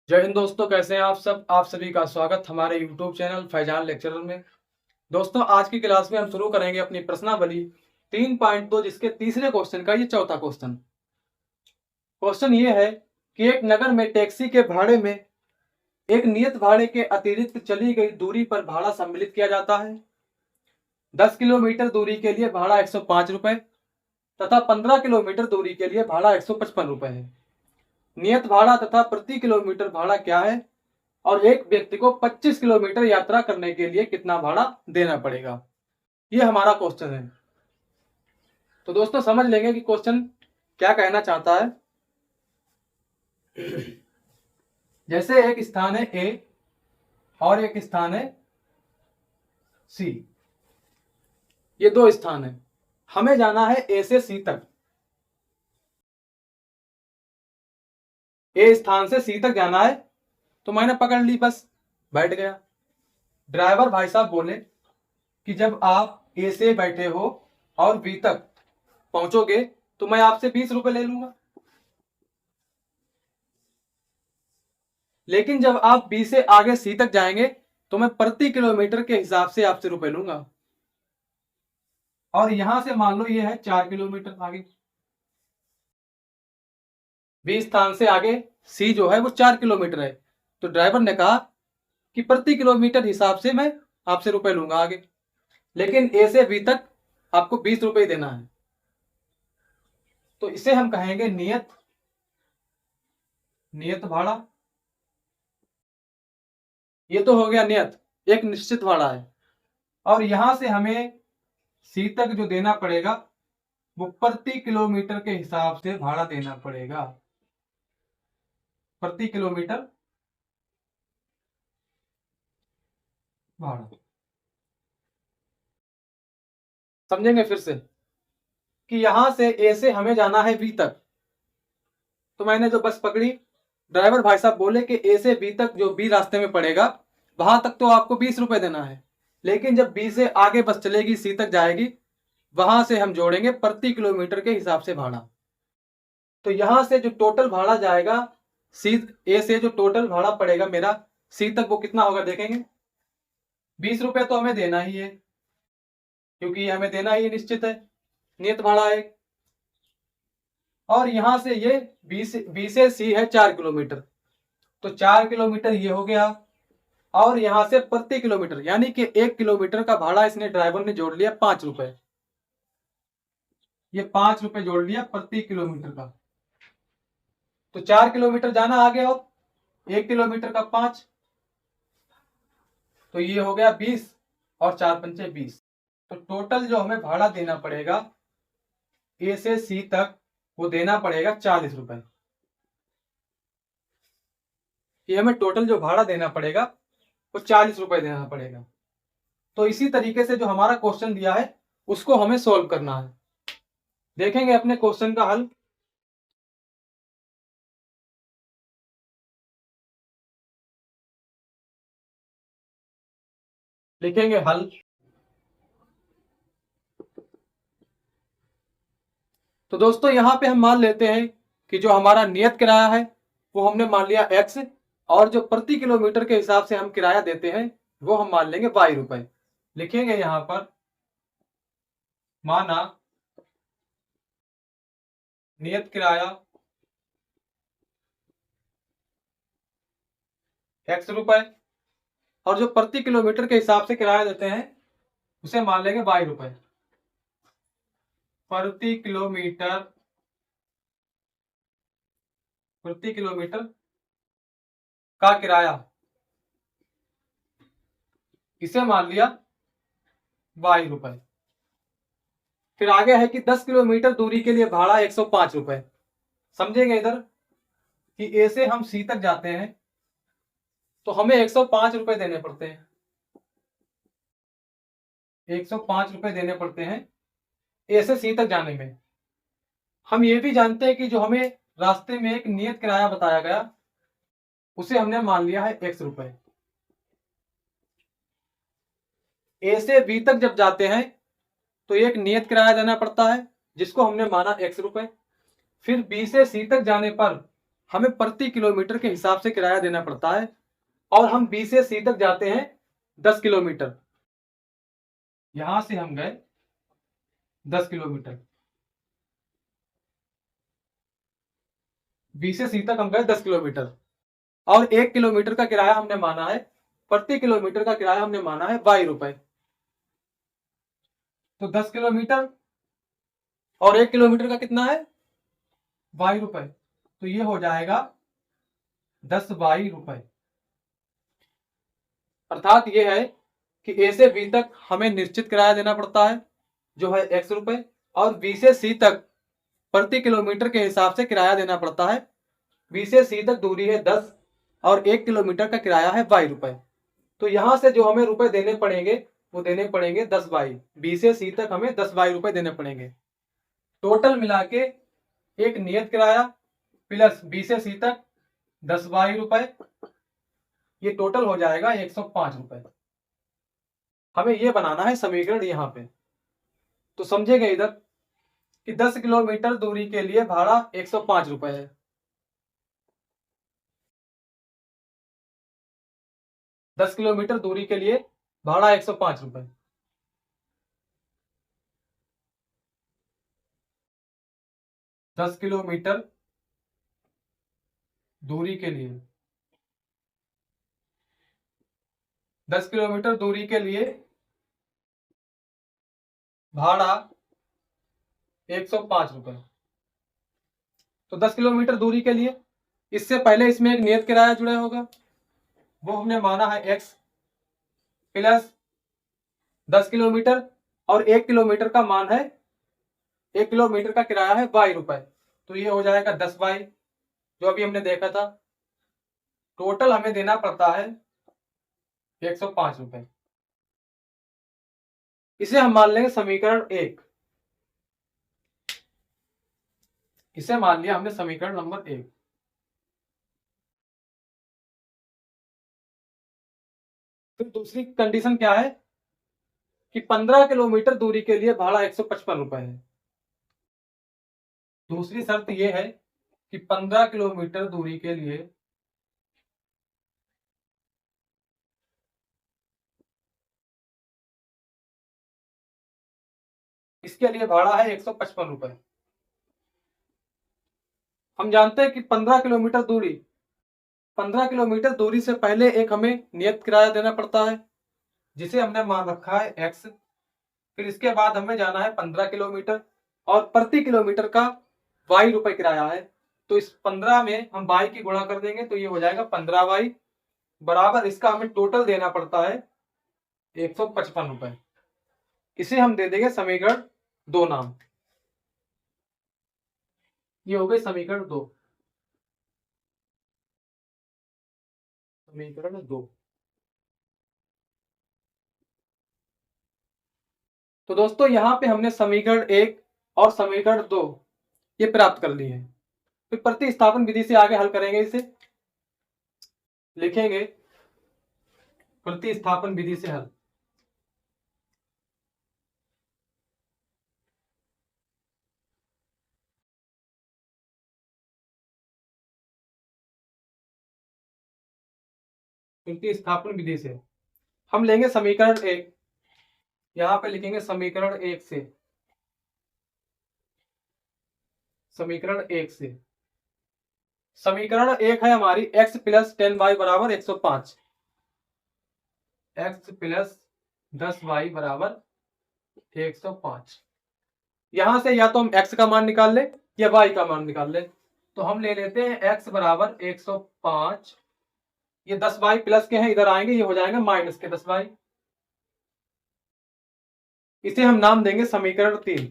जय हिंद दोस्तों, कैसे हैं आप सभी का स्वागत हमारे YouTube चैनल फैजान लेक्चरर में। दोस्तों, आज की क्लास में हम शुरू करेंगे अपनी प्रश्नावली 3.2 जिसके तीसरे क्वेश्चन का ये चौथा क्वेश्चन। क्वेश्चन ये है कि एक नगर में टैक्सी के भाड़े में एक नियत भाड़े के अतिरिक्त चली गई दूरी पर भाड़ा सम्मिलित किया जाता है। 10 किलोमीटर दूरी के लिए भाड़ा 105 रुपए तथा 15 किलोमीटर दूरी के लिए भाड़ा 155 रुपए है। नियत भाड़ा तथा प्रति किलोमीटर भाड़ा क्या है और एक व्यक्ति को 25 किलोमीटर यात्रा करने के लिए कितना भाड़ा देना पड़ेगा, ये हमारा क्वेश्चन है। तो दोस्तों समझ लेंगे कि क्वेश्चन क्या कहना चाहता है। जैसे एक स्थान है ए और एक स्थान है सी, ये दो स्थान है, हमें जाना है ए से सी तक। ए स्थान से सी तक जाना है तो मैंने पकड़ ली, बस बैठ गया। ड्राइवर भाई साहब बोले कि जब आप ए से बैठे हो और बी तक पहुंचोगे तो मैं आपसे 20 रुपए ले लूंगा, लेकिन जब आप बी से आगे सी तक जाएंगे तो मैं प्रति किलोमीटर के हिसाब से आपसे रुपए लूंगा। और यहां से मान लो ये है 4 किलोमीटर आगे, बी स्थान से आगे सी जो है वो 4 किलोमीटर है। तो ड्राइवर ने कहा कि प्रति किलोमीटर हिसाब से मैं आपसे रुपए लूंगा आगे, लेकिन ए से बी तक आपको 20 रुपए देना है। तो इसे हम कहेंगे नियत भाड़ा। ये तो हो गया नियत, एक निश्चित भाड़ा है। और यहां से हमें सी तक जो देना पड़ेगा वो प्रति किलोमीटर के हिसाब से भाड़ा देना पड़ेगा, प्रति किलोमीटर भाड़ा। समझेंगे फिर से कि यहां से ए से हमें जाना है बी तक, तो मैंने जो बस पकड़ी, ड्राइवर भाई साहब बोले कि ए से बी तक जो बी रास्ते में पड़ेगा वहां तक तो आपको 20 रुपए देना है, लेकिन जब बी से आगे बस चलेगी सी तक जाएगी वहां से हम जोड़ेंगे प्रति किलोमीटर के हिसाब से भाड़ा। तो यहां से जो टोटल भाड़ा जाएगा सी ए से, जो टोटल भाड़ा पड़ेगा मेरा सी तक, वो कितना होगा देखेंगे। 20 रुपए तो हमें देना ही है क्योंकि ये हमें देना ही निश्चित है, नियत भाड़ा है। और यहां से ये बी से सी है 4 किलोमीटर, तो 4 किलोमीटर ये हो गया। और यहां से प्रति किलोमीटर यानी कि 1 किलोमीटर का भाड़ा इसने ड्राइवर ने जोड़ लिया 5 रुपए, ये 5 रुपए जोड़ लिया प्रति किलोमीटर का। तो 4 किलोमीटर जाना आगे और 1 किलोमीटर का 5, तो ये हो गया 20 और 4 पंचे 20। तो टोटल जो हमें भाड़ा देना पड़ेगा ए से सी तक वो देना पड़ेगा 40 रुपए। ये हमें टोटल जो भाड़ा देना पड़ेगा वो 40 रुपए देना पड़ेगा। तो इसी तरीके से जो हमारा क्वेश्चन दिया है उसको हमें सोल्व करना है। देखेंगे अपने क्वेश्चन का हल। लिखेंगे हल। तो दोस्तों यहां पे हम मान लेते हैं कि जो हमारा नियत किराया है वो हमने मान लिया x, और जो प्रति किलोमीटर के हिसाब से हम किराया देते हैं वो हम मान लेंगे y रुपए। लिखेंगे यहां पर माना नियत किराया x रुपए, और जो प्रति किलोमीटर के हिसाब से किराया देते हैं उसे मान लेंगे y रुपए। प्रति किलोमीटर का किराया इसे मान लिया y रुपए। फिर आगे है कि 10 किलोमीटर दूरी के लिए भाड़ा 105 रुपए। समझेंगे इधर कि ए से हम सी तक जाते हैं तो हमें 105 रुपए देने पड़ते हैं, 105 रुपए देने पड़ते हैं ए से सी तक जाने में। हम ये भी जानते हैं कि जो हमें रास्ते में एक नियत किराया बताया गया उसे हमने मान लिया है x रुपए। ए से बी तक जब जाते हैं तो एक नियत किराया देना पड़ता है जिसको हमने माना x रुपए। फिर बी से सी तक जाने पर हमें प्रति किलोमीटर के हिसाब से किराया देना पड़ता है और हम बी से सी तक जाते हैं 10 किलोमीटर। यहां से हम गए 10 किलोमीटर, बी से सी तक हम गए 10 किलोमीटर और 1 किलोमीटर का किराया हमने माना है, प्रति किलोमीटर का किराया हमने माना है 22 रुपए। तो 10 किलोमीटर और 1 किलोमीटर का कितना है? 22 रुपए। तो ये हो जाएगा 10 रुपए। अर्थात ये है कि ए से बी तक हमें निश्चित किराया देना पड़ता है जो है x रुपए, और बी से सी तक प्रति किलोमीटर के हिसाब से किराया देना पड़ता है। बी से सी तक दूरी है 10 और 1 किलोमीटर का किराया है 22 रुपए। तो यहां से जो हमें रुपए देने पड़ेंगे वो देने पड़ेंगे 10 बी से सी तक हमें 10 रुपए देने पड़ेंगे। टोटल मिला के एक नियत किराया प्लस बी से सी तक 10 रुपए, ये टोटल हो जाएगा 105 रुपए। हमें ये बनाना है समीकरण यहां पे। तो समझेंगे इधर कि 10 किलोमीटर दूरी के लिए भाड़ा 105 रुपए है। 10 किलोमीटर दूरी के लिए भाड़ा 105 रुपए। दस किलोमीटर दूरी के लिए 10 किलोमीटर दूरी के लिए भाड़ा 105 रुपए। तो 10 किलोमीटर दूरी के लिए इससे पहले इसमें एक नियत किराया जुड़ा होगा, वो हमने माना है x प्लस 10 किलोमीटर और 1 किलोमीटर का मान है, 1 किलोमीटर का किराया है 22 रुपए। तो ये हो जाएगा 10 जो अभी हमने देखा था। टोटल हमें देना पड़ता है 105 रुपए। इसे हम मान लेंगे समीकरण 1। इसे मान लिया हमने समीकरण नंबर 1। फिर दूसरी कंडीशन क्या है कि 15 किलोमीटर दूरी के लिए भाड़ा 155 रुपए है। दूसरी शर्त यह है कि 15 किलोमीटर दूरी के लिए इसके लिए भाड़ा है 155 रुपए। हम जानते हैं कि 15 किलोमीटर दूरी से पहले एक हमें नियत किराया देना पड़ता है जिसे हमने मान रखा है x। फिर इसके बाद हमें जाना है 15 किलोमीटर और प्रति किलोमीटर का 22 रुपए किराया है। तो इस 15 में हम 22 की गुणा कर देंगे तो ये हो जाएगा 15 बराबर इसका हमें टोटल देना पड़ता है 155 रुपए। इसे हम दे देंगे समीकरण 2 नाम। ये हो गई समीकरण 2। समीकरण 2। तो दोस्तों यहां पे हमने समीकरण 1 और समीकरण 2 ये प्राप्त कर लिए हैं। फिर प्रतिस्थापन विधि से आगे हल करेंगे। इसे लिखेंगे प्रतिस्थापन विधि से हल। प्रतिस्थापन विधि से हम लेंगे समीकरण 1, यहां पे लिखेंगे समीकरण 1 से, समीकरण 1 से समीकरण 1 है हमारी x प्लस 10y बराबर 105, x प्लस 10y बराबर 105। यहां से या तो हम x का मान निकाल ले या y का मान निकाल ले। तो हम ले लेते हैं x बराबर 105। ये 10y प्लस के हैं, इधर आएंगे ये हो जाएगा माइनस के 10y। इसे हम नाम देंगे समीकरण 3।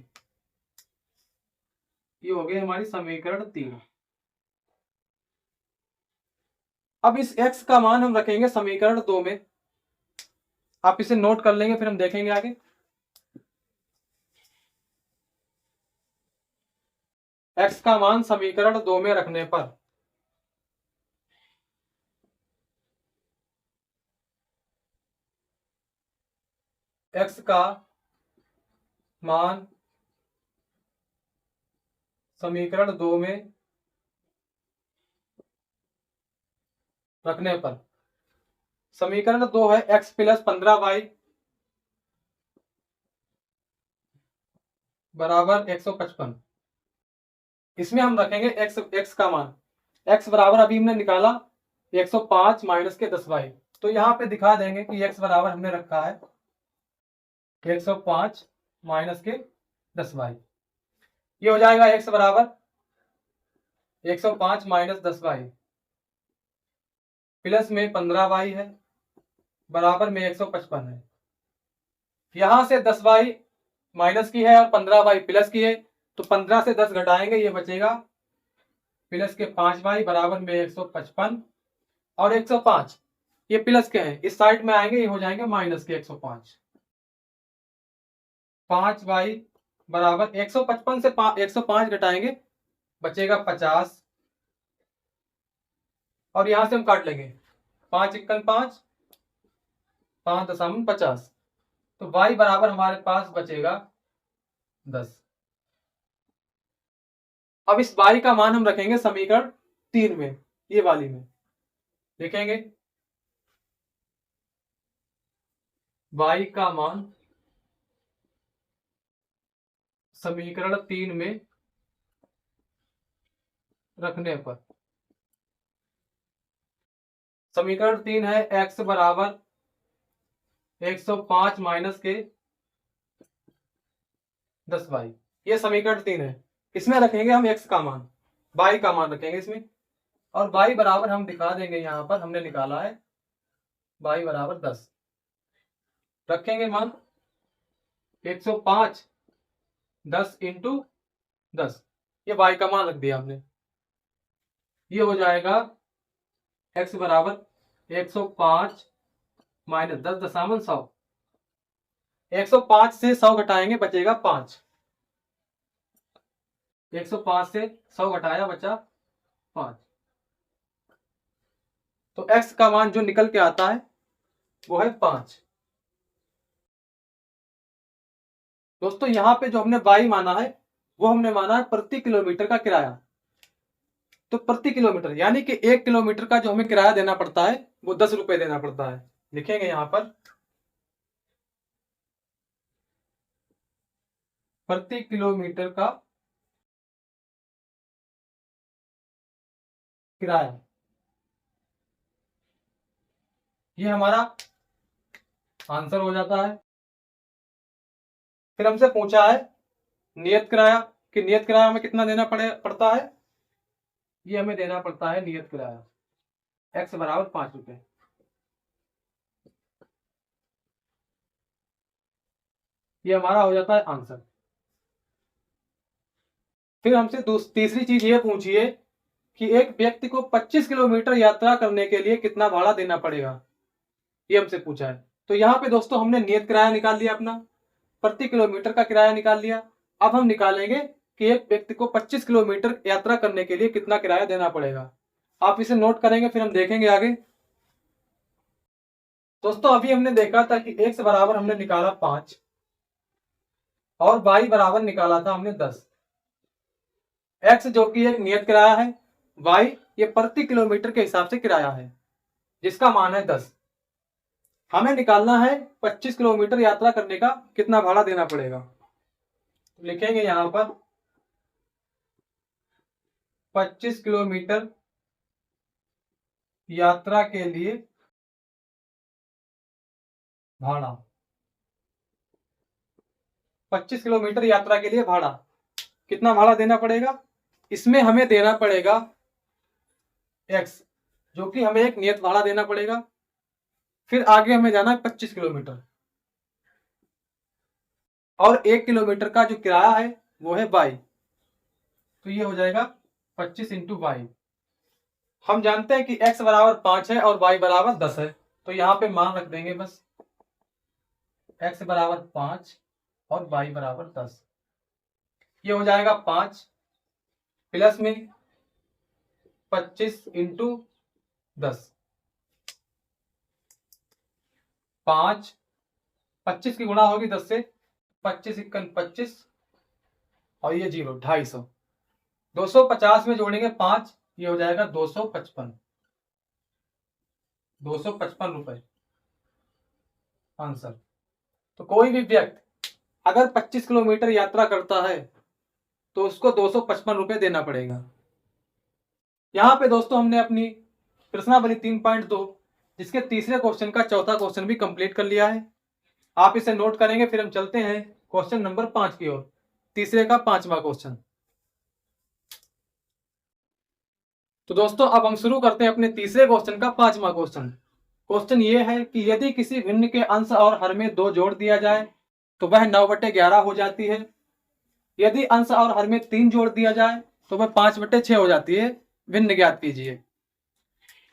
ये हो गई हमारी समीकरण 3। अब इस x का मान हम रखेंगे समीकरण 2 में। आप इसे नोट कर लेंगे फिर हम देखेंगे आगे। x का मान समीकरण 2 में रखने पर x का मान समीकरण 2 में रखने पर समीकरण 2 है x प्लस 15y बराबर 155। इसमें हम रखेंगे x का मान। x बराबर अभी हमने निकाला 105 माइनस के 10y। तो यहाँ पे दिखा देंगे कि x बराबर हमने रखा है 105 माइनस के 10y। ये हो जाएगा x बराबर 105 माइनस 10y प्लस में 15y है बराबर में 155 है। यहां से 10y माइनस की है और 15y प्लस की है, तो 15 से 10 घटाएंगे, ये बचेगा प्लस के 5y बराबर में 155 और 105 ये प्लस के हैं, इस साइड में आएंगे, ये हो जाएंगे माइनस के 105। 5y बराबर 155 से 105 घटाएंगे, बचेगा 50 और यहां से हम काट लेंगे 5 × 5 5.50। तो y बराबर हमारे पास बचेगा 10। अब इस y का मान हम रखेंगे समीकरण 3 में, ये वाली में लिखेंगे y का मान समीकरण 3 में रखने पर समीकरण 3 है x बराबर 105 माइनस के 10y। ये समीकरण 3 है। इसमें रखेंगे हम x का मान, y का मान रखेंगे इसमें, और y बराबर हम दिखा देंगे, यहां पर हमने निकाला है y बराबर 10। रखेंगे मान 105 10 × 10, ये y का मान रख दिया हमने। ये हो जाएगा x बराबर 105 माइनस 10.100। 105 से 100 घटाएंगे, बचेगा 5। 105 से 100 घटाया, बचा 5। तो x का मान जो निकल के आता है वो है 5। दोस्तों यहां पे जो हमने y माना है वो हमने माना है प्रति किलोमीटर का किराया। तो प्रति किलोमीटर यानी कि 1 किलोमीटर का जो हमें किराया देना पड़ता है वो 10 रुपए देना पड़ता है। लिखेंगे यहां पर प्रति किलोमीटर का किराया, ये हमारा आंसर हो जाता है। फिर हमसे पूछा है नियत किराया, कि नियत किराया हमें कितना देना पड़ता है। ये हमें देना पड़ता है नियत किराया x बराबर 5 रुपए। ये हमारा हो जाता है आंसर। फिर हमसे तीसरी चीज ये पूछी है कि एक व्यक्ति को 25 किलोमीटर यात्रा करने के लिए कितना भाड़ा देना पड़ेगा, ये हमसे पूछा है। तो यहाँ पे दोस्तों हमने नियत किराया निकाल लिया, अपना प्रति किलोमीटर का किराया निकाल लिया। अब हम निकालेंगे कि एक व्यक्ति को 25 किलोमीटर यात्रा करने के लिए कितना किराया देना पड़ेगा। आप इसे नोट करेंगे, फिर हम देखेंगे आगे। दोस्तों अभी हमने देखा था कि x बराबर हमने निकाला 5 और y बराबर निकाला था हमने 10। x जो कि एक नियत किराया है, y ये प्रति किलोमीटर के हिसाब से किराया है जिसका मान है 10। हमें निकालना है 25 किलोमीटर यात्रा करने का कितना भाड़ा देना पड़ेगा। लिखेंगे यहां पर 25 किलोमीटर यात्रा के लिए भाड़ा। 25 किलोमीटर यात्रा के लिए भाड़ा, कितना भाड़ा देना पड़ेगा। इसमें हमें देना पड़ेगा x, जो कि हमें एक नियत भाड़ा देना पड़ेगा। फिर आगे हमें जाना है 25 किलोमीटर और 1 किलोमीटर का जो किराया है वो है y। तो ये हो जाएगा 25 × y। हम जानते हैं कि x बराबर 5 है और y बराबर 10 है, तो यहां पे मान रख देंगे बस, x बराबर 5 और y बराबर 10। ये हो जाएगा 5 प्लस में 25 × 10। 5 25 की गुणा होगी 10 से, 25 × 25 और ये 0 250। 250 में जोड़ेंगे 5, ये हो जाएगा 255। 255 आंसर। तो कोई भी व्यक्ति अगर 25 किलोमीटर यात्रा करता है तो उसको 255 देना पड़ेगा। यहाँ पे दोस्तों हमने अपनी प्रश्नावली 3.2 जिसके तीसरे क्वेश्चन का चौथा क्वेश्चन भी कंप्लीट कर लिया है। आप इसे नोट करेंगे, फिर हम चलते हैं क्वेश्चन नंबर 5 की ओर, तीसरे का 5वां क्वेश्चन। तो दोस्तों अब हम शुरू करते हैं अपने तीसरे क्वेश्चन का 5वां क्वेश्चन। क्वेश्चन ये है कि यदि किसी भिन्न के अंश और हर में 2 जोड़ दिया जाए तो वह 9/11 हो जाती है। यदि अंश और हर में 3 जोड़ दिया जाए तो वह 5/6 हो जाती है। भिन्न ज्ञात कीजिए।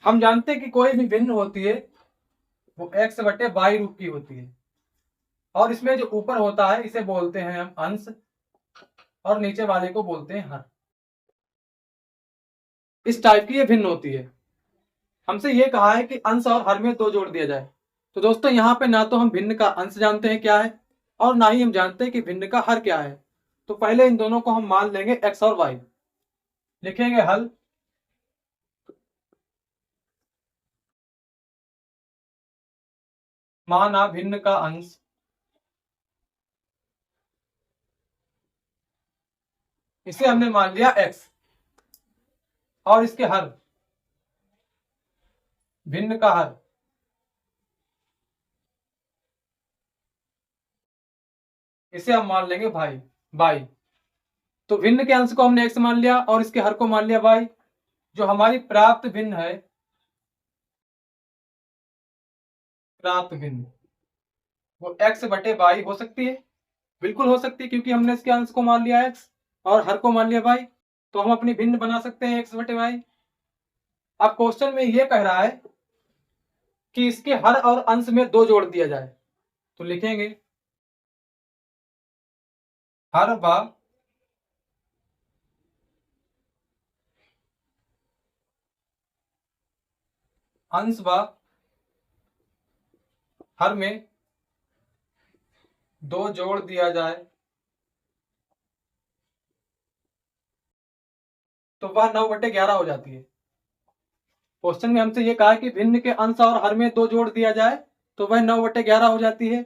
हम जानते हैं कि कोई भी भिन्न होती है वो x/y रूप की होती है, और इसमें जो ऊपर होता है इसे बोलते हैं हम अंश, और नीचे वाले को बोलते हैं हर। इस टाइप की ये भिन्न होती है। हमसे ये कहा है कि अंश और हर में 2 जोड़ दिया जाए। तो दोस्तों यहाँ पे ना तो हम भिन्न का अंश जानते हैं क्या है, और ना ही हम जानते हैं कि भिन्न का हर क्या है। तो पहले इन दोनों को हम मान लेंगे x और y। लिखेंगे हल। माना भिन्न का अंश इसे हमने मान लिया x, और इसके हर भिन्न का हर इसे हम मान लेंगे भाई y। तो भिन्न के अंश को हमने x मान लिया और इसके हर को मान लिया y। जो हमारी प्राप्त भिन्न है, प्राप्त भिन्न वो x/y हो सकती है। बिल्कुल हो सकती है, क्योंकि हमने इसके अंश को मान लिया x और हर को मान लिया y। तो हम अपनी भिन्न बना सकते हैं x/y। अब क्वेश्चन में ये कह रहा है कि इसके हर और अंश में 2 जोड़ दिया जाए। तो लिखेंगे हर व अंश व हर में 2 जोड़ दिया जाए तो वह 9/11 हो जाती है। क्वेश्चन में हमसे ये कहा है कि भिन्न के अंश और हर में 2 जोड़ दिया जाए तो वह 9/11 हो जाती है।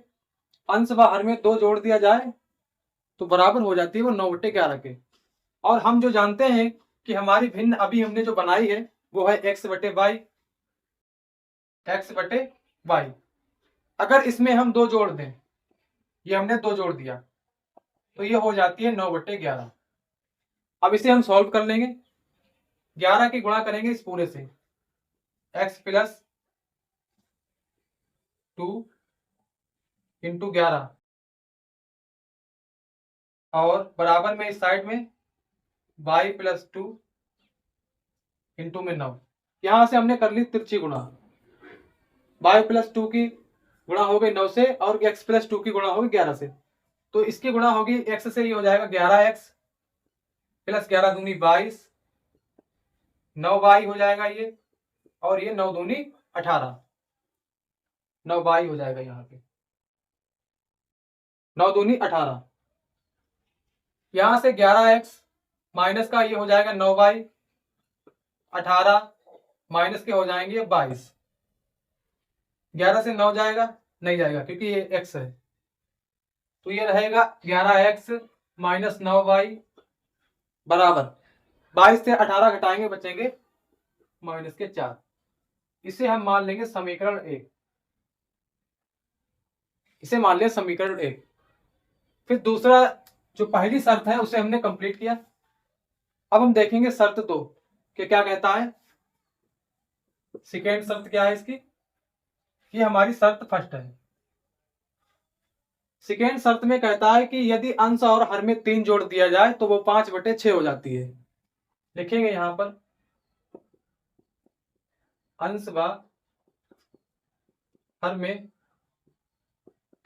अंश व हर में 2 जोड़ दिया जाए तो बराबर हो जाती है वो 9/11 के। और हम जो जानते हैं कि हमारी भिन्न अभी हमने जो बनाई है वो है x/y। x/y। अगर इसमें हम 2 जोड़ दें, ये हमने 2 जोड़ दिया तो ये हो जाती है 9/11। अब इसे हम सॉल्व कर लेंगे। 11 की गुणा करेंगे इस पूरे से, x + 2 × 11 और बराबर में इस साइड में y + 2 × 9। यहां से हमने कर ली तिरछी गुणा। y + 2 की गुणा हो गई 9 से, और x + 2 की गुणा होगी 11 से। तो इसकी गुणा होगी x से, ये हो जाएगा 11x + 11 दूनी 22, 9y हो जाएगा ये, और ये 9 दूनी 18, 9y हो जाएगा यहाँ पे, 9 दूनी 18। यहां से 11x माइनस का ये हो जाएगा 9y, 18 माइनस के हो जाएंगे 22। 11 से 9 जाएगा? नहीं जाएगा, क्योंकि ये x है। तो ये रहेगा 11x - 9y बराबर 22 से 18 घटाएंगे बचेंगे -4। इसे हम मान लेंगे समीकरण 1। इसे मान लिया समीकरण 1। फिर दूसरा जो पहली शर्त है उसे हमने कंप्लीट किया। अब हम देखेंगे शर्त 2 कि क्या कहता है। सेकेंड शर्त क्या है इसकी? ये हमारी शर्त फर्स्ट है। सेकेंड शर्त में कहता है कि यदि अंश और हर में 3 जोड़ दिया जाए तो वो 5/6 हो जाती है। लिखेंगे यहां पर अंश व हर में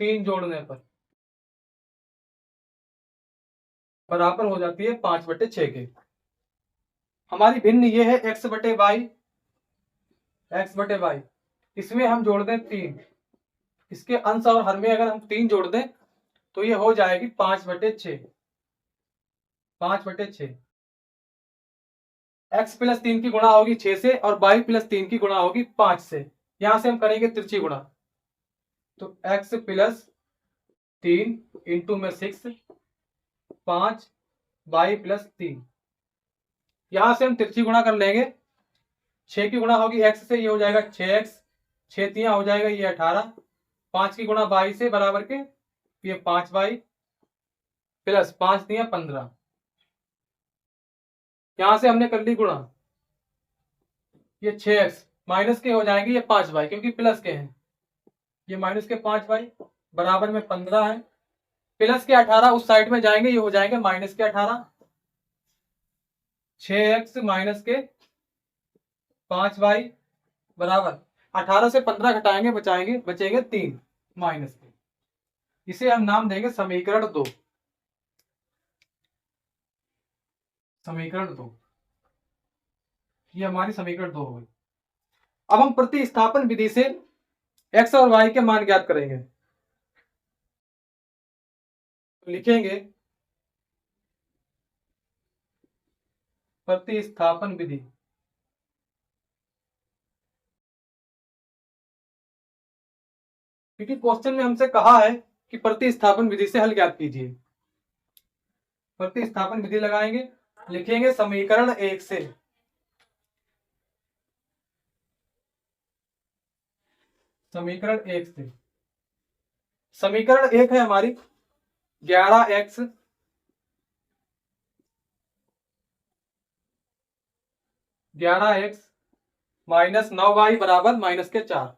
3 जोड़ने पर बराबर हो जाती है 5/6 के। हमारी भिन्न ये है x/y, x/y। इसमें हम जोड़ दें 3। इसके अंश और हर में अगर हम 3 जोड़ दें तो ये हो जाएगी 5/6। 5/6 x + 3 की गुणा होगी 6 से, और y + 3 की गुणा होगी 5 से। यहां से हम करेंगे तिरछी गुणा, तो x प्लस 3 इंटू में 6 5 y प्लस 3। यहां से हम तिरछी गुणा कर लेंगे, 6 की गुणा होगी x से, ये हो जाएगा 6x, 6 तियां हो जाएगा ये 18, 5 की गुणा y से बराबर के ये 5y प्लस 5 तियां 15। यहां से हमने कर ली गुणा, ये 6x माइनस के हो जाएंगे ये 5y क्योंकि प्लस के हैं, ये माइनस के 5y बराबर में 15 है, प्लस के 18 उस साइड में जाएंगे, ये हो जाएंगे माइनस के 18। 6x माइनस के 5y बराबर 18 से 15 घटाएंगे बचाएंगे बचेंगे 3 माइनस के। इसे हम नाम देंगे समीकरण 2। समीकरण 2, ये हमारी समीकरण 2 हो गई। अब हम प्रतिस्थापन विधि से x और y के मान ज्ञात करेंगे। लिखेंगे प्रतिस्थापन विधि, क्योंकि क्वेश्चन में हमसे कहा है कि प्रतिस्थापन विधि से हल ज्ञात कीजिए। प्रतिस्थापन विधि लगाएंगे, लिखेंगे समीकरण 1 से, समीकरण 1 से, समीकरण 1 है हमारी 11x माइनस 9y बराबर माइनस के 4,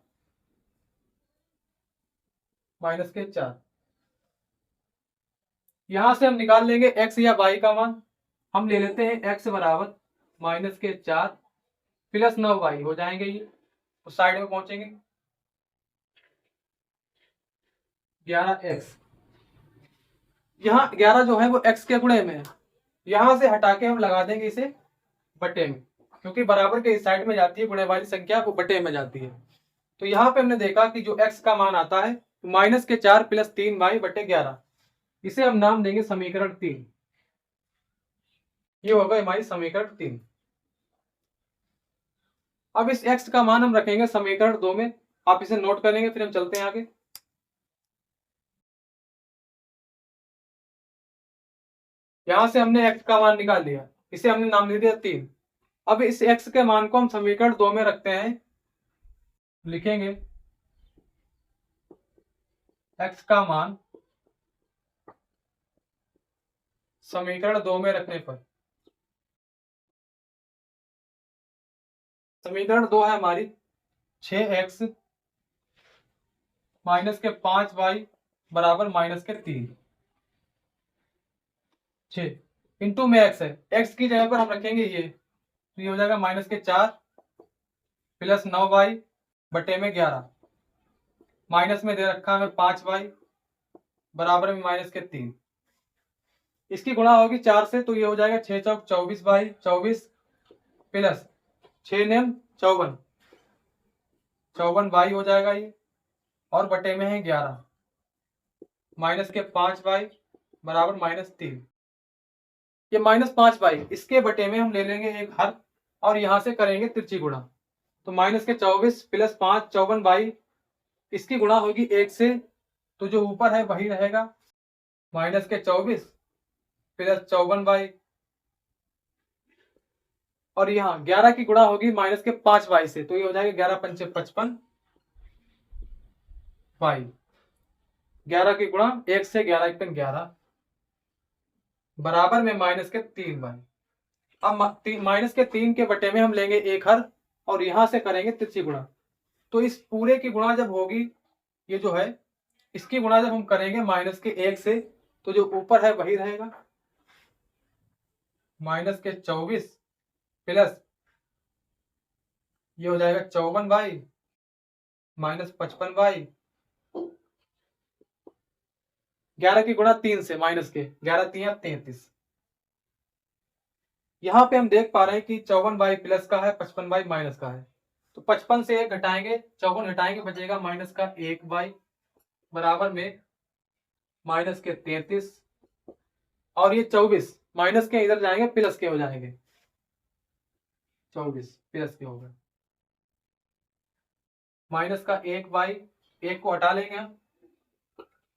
माइनस के 4। यहां से हम निकाल लेंगे x या y का मान, हम ले लेते हैं x बराबर माइनस के 4 प्लस 9y हो जाएंगे, ये उस साइड में पहुंचेंगे 11x। यहाँ 11 जो है वो x के गुणे में है, यहां से हटा के हम लगा देंगे इसे बटे में, क्योंकि बराबर के इस साइड में जाती है गुणे वाली संख्या वो बटे में जाती है। तो यहाँ पे हमने देखा कि जो x का मान आता है माइनस के 4 प्लस 3y बटे 11, इसे हम नाम देंगे समीकरण 3। ये होगा हमारी समीकरण 3। अब इस x का मान हम रखेंगे समीकरण 2 में, आप इसे नोट करेंगे फिर हम चलते हैं आगे। यहां से हमने x का मान निकाल लिया, इसे हमने नाम दे दिया 3। अब इस x के मान को हम समीकरण 2 में रखते हैं, लिखेंगे x का मान समीकरण 2 में रखने पर, समीकरण 2 है हमारी 6x माइनस के 5y बराबर माइनस के 3, 6 इंटू में x है, x की जगह पर हम रखेंगे ये, तो ये हो जाएगा माइनस के 4 प्लस 9y बटे में 11, माइनस में दे रखा है 5y बराबर में माइनस के 3। इसकी गुणा होगी 4 से, तो ये हो जाएगा 6 चौक 24y 24 प्लस 6 नेम 54 54y हो जाएगा ये, और बटे में है 11 माइनस के 5y बराबर माइनस 3। ये माइनस 5y इसके बटे में हम ले लेंगे एक हर, और यहां से करेंगे तिरछी गुणा, तो माइनस के 24 प्लस 5 54y, इसकी गुणा होगी 1 से, तो जो ऊपर है वही रहेगा माइनस के 24 प्लस 54y, और यहाँ 11 की गुणा होगी माइनस के 5y से, तो ये हो जाएगा 11 पंचे 55 y, 11 की गुणा 1 से 11 1 11 बराबर में माइनस के 3y। अब माइनस के 3 के बटे में हम लेंगे एक हर, और यहां से करेंगे तिरछी गुणा, तो इस पूरे की गुणा जब होगी, ये जो है इसकी गुणा जब हम करेंगे माइनस के 1 से, तो जो ऊपर है वही रहेगा माइनस के 24 प्लस ये हो जाएगा 54y माइनस 55y, 11 की गुणा 3 से माइनस के 11 3 33। यहां पे हम देख पा रहे हैं कि 54y प्लस का है 55y माइनस का है, तो 55 से 1 घटाएंगे 54 घटाएंगे बचेगा माइनस का 1y बराबर में माइनस के 33, और ये 24 माइनस के इधर जाएंगे प्लस के हो जाएंगे, 24 प्लस के होगा माइनस का 1 बाई 1 को हटा लेंगे हम,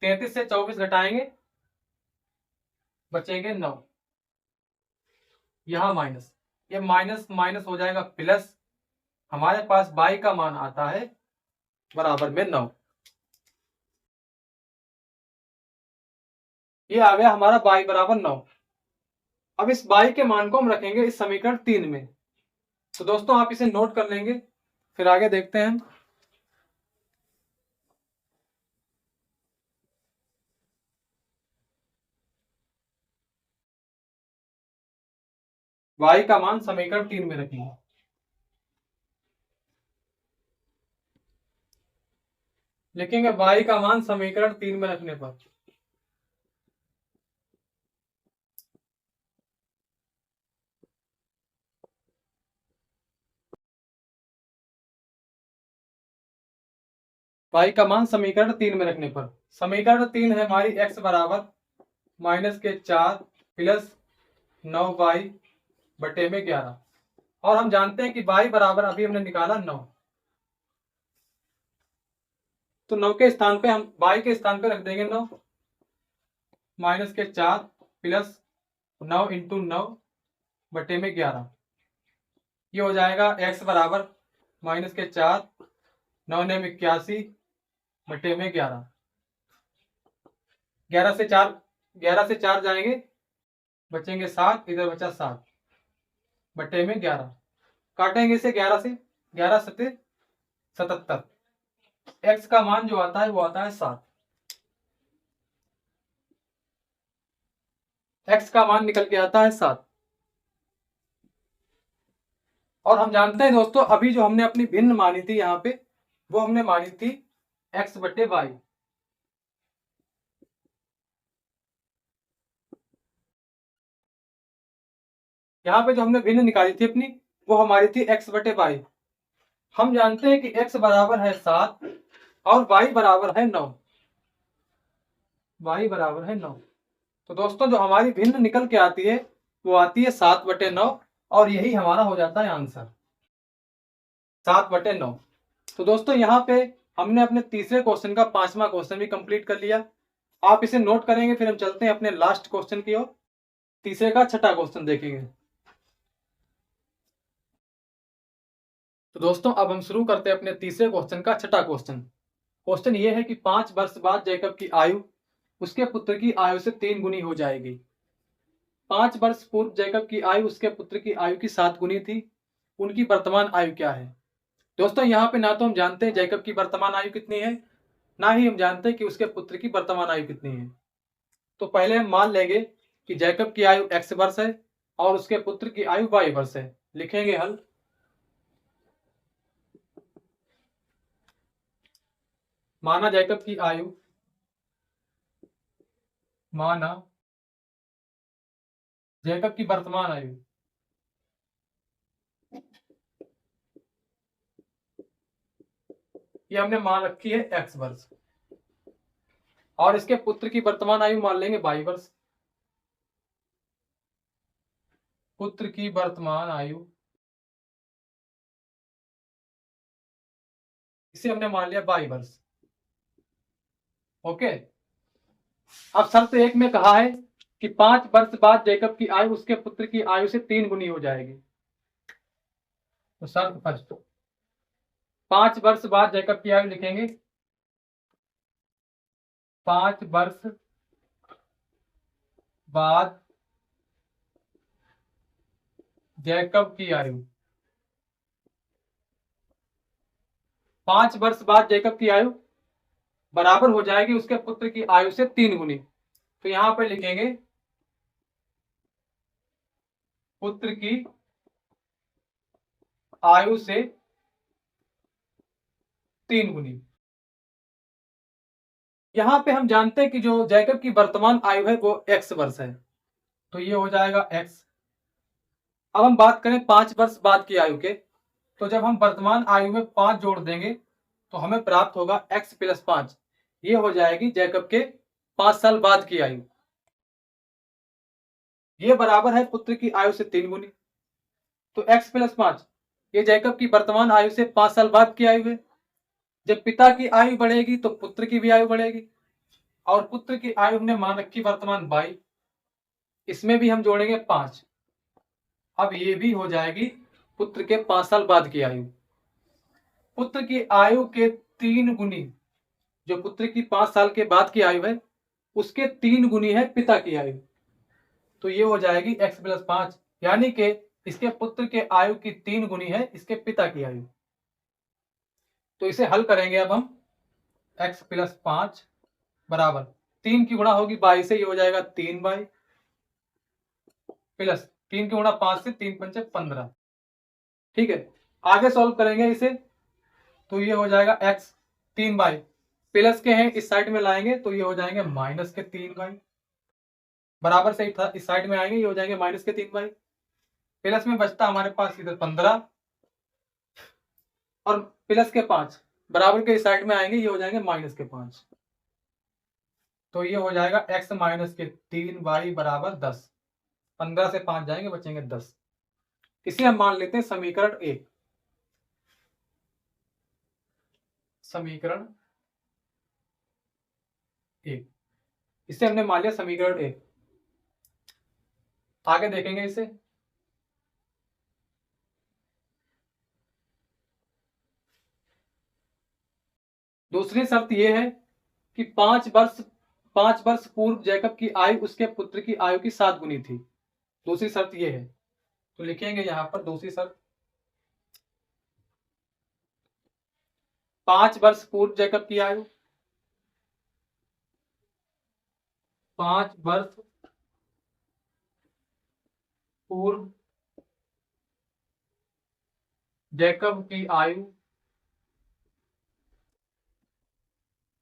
33 से 24 घटाएंगे, बचेंगे 9। यहाँ माइनस, ये माइनस माइनस हो जाएगा प्लस, हमारे पास बाई का मान आता है बराबर में 9। ये आ गया हमारा बाई बराबर 9। अब इस बाई के मान को हम रखेंगे इस समीकरण 3 में। तो दोस्तों आप इसे नोट कर लेंगे, फिर आगे देखते हैं हम। y का मान समीकरण 3 में रखेंगे। लिखेंगे y का मान समीकरण 3 में रखने पर y का मान समीकरण 3 में रखने पर समीकरण 3 है हमारी x बराबर -4 प्लस 9y बटे में 11। और हम जानते हैं कि y बराबर अभी हमने निकाला 9, तो 9 के स्थान पे हम y के स्थान पे रख देंगे 9, -4 प्लस 9 इंटू 9 बटे में 11। ये हो जाएगा x बराबर -4 9 ने 81 बटे में 11। 11 से 4 जाएंगे, बचेंगे 7, इधर बचा 7 बटे में 11। काटेंगे इसे 11 से, 11 सते 77। x का मान जो आता है वो आता है 7। x का मान निकल के आता है 7। और हम जानते हैं दोस्तों अभी जो हमने अपनी भिन्न मानी थी यहाँ पे, वो हमने मानी थी x बटे वाई। यहाँ पे जो हमने भिन्न निकाली थी अपनी, वो हमारी थी x बटे वाई। हम जानते हैं कि x बराबर है 7 और y बराबर है 9। y बराबर है 9। तो दोस्तों जो हमारी भिन्न निकल के आती है वो आती है 7 बटे 9, और यही हमारा हो जाता है आंसर 7 बटे 9। तो दोस्तों यहाँ पे हमने अपने तीसरे क्वेश्चन का 5वां क्वेश्चन भी कंप्लीट कर लिया। आप इसे नोट करेंगे, फिर हम चलते हैं अपने लास्ट क्वेश्चन की ओर। तीसरे का छठा क्वेश्चन देखेंगे। तो दोस्तों अब हम शुरू करते हैं अपने तीसरे क्वेश्चन का छठा क्वेश्चन। क्वेश्चन ये है कि 5 वर्ष बाद जैकब की आयु उसके पुत्र की आयु से 3 गुनी हो जाएगी। 5 वर्ष पूर्व जैकब की आयु उसके पुत्र की आयु की 7 गुनी थी। उनकी वर्तमान आयु क्या है? दोस्तों यहाँ पे ना तो हम जानते हैं जैकब की वर्तमान आयु कितनी है, ना ही हम जानते हैं कि उसके पुत्र की वर्तमान आयु कितनी है। तो पहले हम मान लेंगे कि जैकब की आयु x वर्ष है और उसके पुत्र की आयु y वर्ष है। लिखेंगे हल। माना जैकब की आयु, माना जैकब की वर्तमान आयु ये हमने मान रखी है x वर्ष, और इसके पुत्र की वर्तमान आयु मान लेंगे y वर्ष। पुत्र की वर्तमान आयु इसे हमने मान लिया y वर्ष। ओके। अब शर्त 1 में कहा है कि 5 वर्ष बाद जैकब की आयु उसके पुत्र की आयु से 3 गुनी हो जाएगी। तो शर्त फर्स्ट, 5 वर्ष बाद जैकब की आयु लिखेंगे 5 वर्ष बाद जैकब की आयु, 5 वर्ष बाद जैकब की आयु बराबर हो जाएगी उसके पुत्र की आयु से 3 गुनी। तो यहां पर लिखेंगे पुत्र की आयु से 3 गुनी। यहां पे हम जानते हैं कि जो जैकब की वर्तमान आयु है वो x वर्ष है, तो ये हो जाएगा x। अब हम बात करें 5 वर्ष बाद की आयु के, तो जब हम वर्तमान आयु में 5 जोड़ देंगे तो हमें प्राप्त होगा x प्लस 5। ये हो जाएगी जैकब के 5 साल बाद की आयु। ये बराबर है पुत्र की आयु से 3 गुनी। तो x प्लस 5 ये जैकब की वर्तमान आयु से 5 साल बाद की आयु है। जब पिता की आयु बढ़ेगी तो पुत्र की भी आयु बढ़ेगी, और पुत्र की आयु हमने मान रखी वर्तमान 22, इसमें भी हम जोड़ेंगे 5। अब ये भी हो जाएगी पुत्र के 5 साल बाद की आयु। पुत्र की आयु के 3 गुनी, जो पुत्र की 5 साल के बाद की आयु है उसके 3 गुनी है पिता की आयु, तो ये हो जाएगी x प्लस 5, यानी कि इसके पुत्र के आयु की 3 गुनी है इसके पिता की आयु। तो इसे हल करेंगे अब हम, x प्लस 5 बराबर 3 की गुणा होगी 22 से, ये हो जाएगा 3y प्लस 3 की गुणा 5 से, 3 पंचे 15। ठीक है, आगे सॉल्व करेंगे इसे, तो ये हो जाएगा x 3y प्लस के हैं इस साइड में लाएंगे तो ये हो जाएंगे माइनस के 3y, बराबर से इस साइड में आएंगे ये हो जाएंगे माइनस के 3y, प्लस में बचता हमारे पास इधर 15 और प्लस के 5 बराबर के इस साइड में आएंगे ये हो जाएंगे माइनस के 5, तो ये हो जाएगा x माइनस के 3y बराबर 10। 15 से 5 जाएंगे बचेंगे 10। इसे हम मान लेते हैं समीकरण 1। समीकरण 1 इसे हमने मान लिया समीकरण 1। आगे देखेंगे इसे, दूसरी शर्त यह है कि 5 वर्ष पूर्व जैकब की आयु उसके पुत्र की आयु की 7 गुनी थी। दूसरी शर्त यह है, तो लिखेंगे यहां पर दूसरी शर्त, 5 वर्ष पूर्व जैकब की आयु, 5 वर्ष पूर्व जैकब की आयु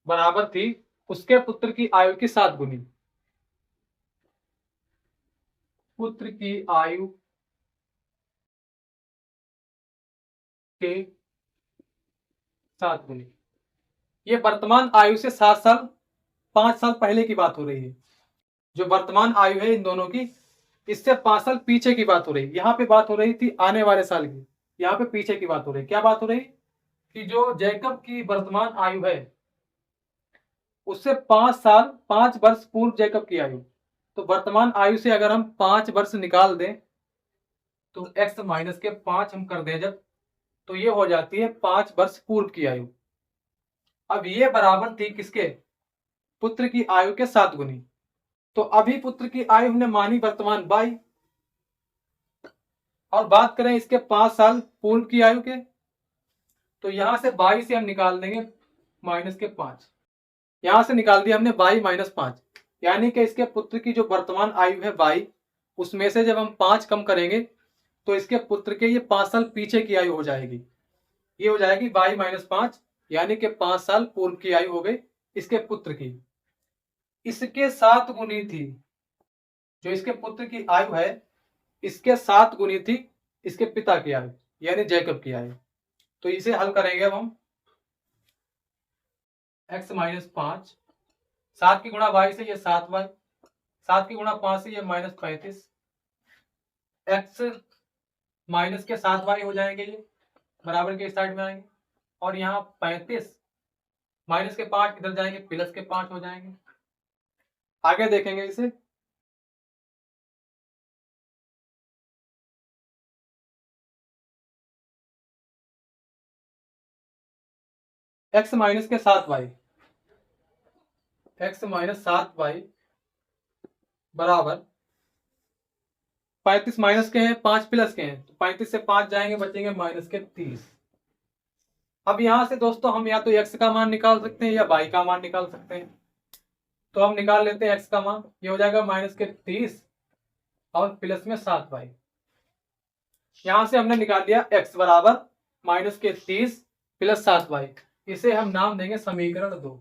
बराबर थी उसके पुत्र की आयु की 7 गुनी। पुत्र की आयु के 7 गुनी, ये वर्तमान आयु से 7 साल 5 साल पहले की बात हो रही है। जो वर्तमान आयु है इन दोनों की, इससे 5 साल पीछे की बात हो रही है। यहाँ पे बात हो रही थी आने वाले साल की, यहाँ पे पीछे की बात हो रही है। क्या बात हो रही कि जो जैकब की वर्तमान आयु है उससे 5 वर्ष पूर्व जैकब की आयु, तो वर्तमान आयु से अगर हम 5 वर्ष निकाल दें तो x माइनस के 5 हम कर दें जब, तो ये हो जाती है 5 वर्ष पूर्व की आयु। अब ये बराबर थी किसके, पुत्र की आयु के 7 गुनी। तो अभी पुत्र की आयु हमने मानी वर्तमान 22, और बात करें इसके 5 साल पूर्व की आयु के, तो यहां से 22 से हम निकाल देंगे माइनस के 5, यहां से निकाल दिया हमने 22 माइनस 5, यानी कि इसके पुत्र की जो वर्तमान आयु है 22, उसमें से जब हम 5 कम करेंगे तो इसके पुत्र के ये 5 साल पीछे की आयु हो जाएगी। ये हो जाएगी 22 माइनस 5, यानी कि 5 साल पूर्व की आयु हो गई इसके पुत्र की। इसके 7 गुनी थी, जो इसके पुत्र की आयु है इसके 7 गुनी थी इसके पिता की आयु, यानी जैकब की आयु। तो इसे हल करेंगे अब हम, x माइनस 5, 7 की गुणा y से ये 7y, 7 की गुणा 5 से ये माइनस 35, x माइनस के 7y हो जाएंगे, ये बराबर के साइड में आएंगे, और यहाँ 35 माइनस के 5 इधर जाएंगे प्लस के 5 हो जाएंगे। आगे देखेंगे इसे, x माइनस के 7y, x माइनस 7y बराबर 35 माइनस के हैं 5 प्लस के हैं, तो 35 से 5 जाएंगे बचेंगे माइनस के 30। अब यहां से दोस्तों हम या तो x का मान निकाल सकते हैं या y का मान निकाल सकते हैं। तो हम निकाल लेते हैं x का मान, ये हो जाएगा माइनस के 30 और प्लस में 7y। यहां से हमने निकाल लिया x बराबर माइनस के 30 प्लस 7y। इसे हम नाम देंगे समीकरण 2।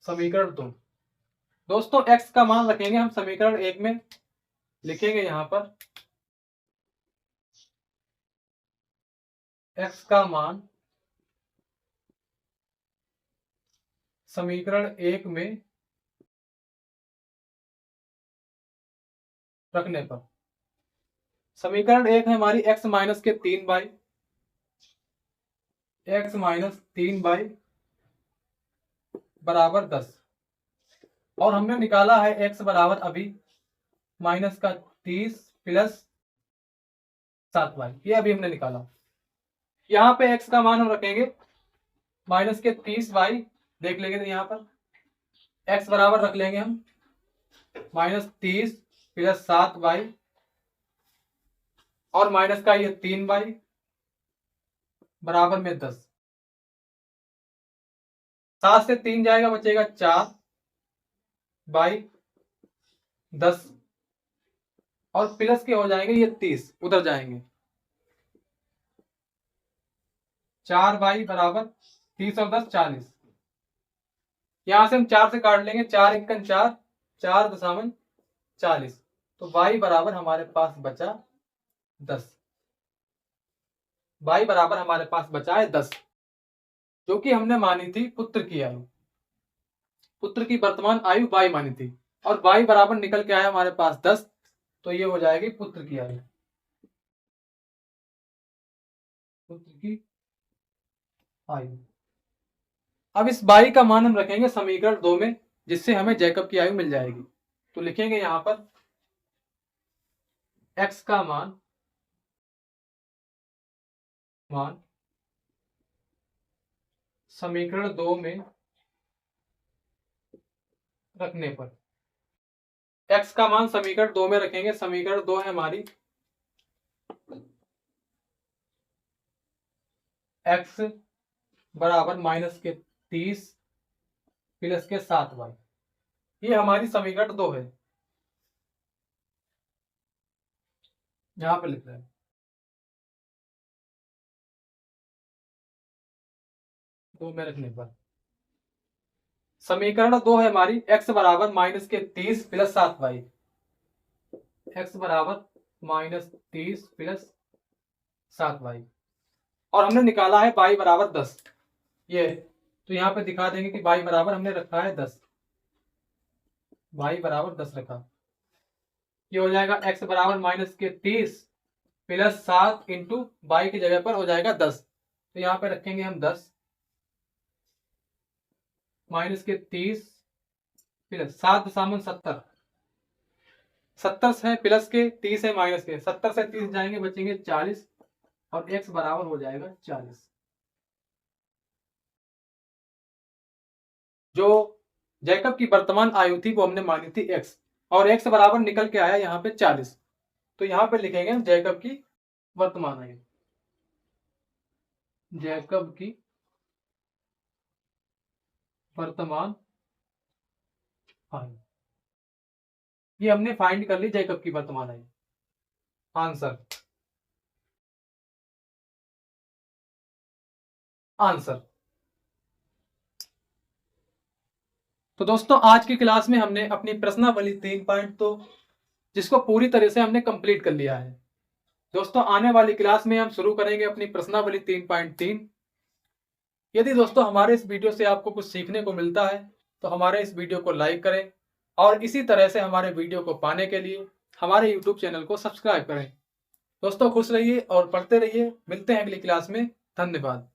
समीकरण 2 दोस्तों, x का मान रखेंगे हम समीकरण 1 में, लिखेंगे यहां पर x का मान समीकरण 1 में रखने पर, समीकरण 1 है हमारी x माइनस के 3y x माइनस 3y बराबर 10। और हमने निकाला है x बराबर अभी माइनस का 30 प्लस 7y, ये अभी हमने निकाला। यहाँ पे x का मान हम रखेंगे माइनस के 30y, देख लेंगे तो यहाँ पर x बराबर रख लेंगे हम माइनस 30 प्लस 7y और माइनस का ये 3y बराबर में 10। 7 से 3 जाएगा, बचेगा 4/10 और प्लस के हो जाएंगे ये 30, उधर जाएंगे 4y बराबर 30 और 10 40। यहां से हम 4 से काट लेंगे, 4 × 4 4 × 40, तो y बराबर हमारे पास बचा 10। y बराबर हमारे पास बचा है 10, जो कि हमने मानी थी पुत्र की आयु, पुत्र की वर्तमान आयु y मानी थी, और y बराबर निकल के आया हमारे पास 10, तो ये हो जाएगी पुत्र की आयु, पुत्र की आयु। अब इस y का मान हम रखेंगे समीकरण 2 में, जिससे हमें जैकब की आयु मिल जाएगी। तो लिखेंगे यहां पर x का मान समीकरण 2 में रखने पर, x का मान समीकरण 2 में रखेंगे। समीकरण 2 है हमारी x बराबर माइनस के 30 प्लस के 7y, ये हमारी समीकरण 2 है, यहां पे लिख रहे हैं 2 में रखने पर। समीकरण 2 है हमारी x बराबर माइनस के 30 प्लस 7y, x बराबर माइनस 30 प्लस 7y, और हमने निकाला है y बराबर 10। ये तो यहाँ पे दिखा देंगे कि y बराबर हमने रखा है 10, y बराबर 10 रखा। ये हो जाएगा x बराबर माइनस के 30 प्लस 7 इंटू y की जगह पर हो जाएगा 10, तो यहाँ पे रखेंगे हम 10 माइनस के 30 प्लस 7 दशामलव 70, 70 है प्लस के 30 है माइनस के, 70 से 30 जाएंगे, बचेंगे 40 और x बराबर हो जाएगा 40। जो जैकब की वर्तमान आयु थी वो हमने मानी थी x, और x बराबर निकल के आया यहाँ पे 40, तो यहाँ पे लिखेंगे हम जैकब की वर्तमान आयु, जैकब की वर्तमान आयु। ये हमने फाइंड कर ली जैकब की वर्तमान आयु। आंसर तो दोस्तों आज की क्लास में हमने अपनी प्रश्नावली 3 पॉइंट तो जिसको पूरी तरह से हमने कंप्लीट कर लिया है। दोस्तों आने वाली क्लास में हम शुरू करेंगे अपनी प्रश्नावली 3.3। यदि दोस्तों हमारे इस वीडियो से आपको कुछ सीखने को मिलता है तो हमारे इस वीडियो को लाइक करें, और इसी तरह से हमारे वीडियो को पाने के लिए हमारे यूट्यूब चैनल को सब्सक्राइब करें। दोस्तों खुश रहिए और पढ़ते रहिए, मिलते हैं अगली क्लास में। धन्यवाद।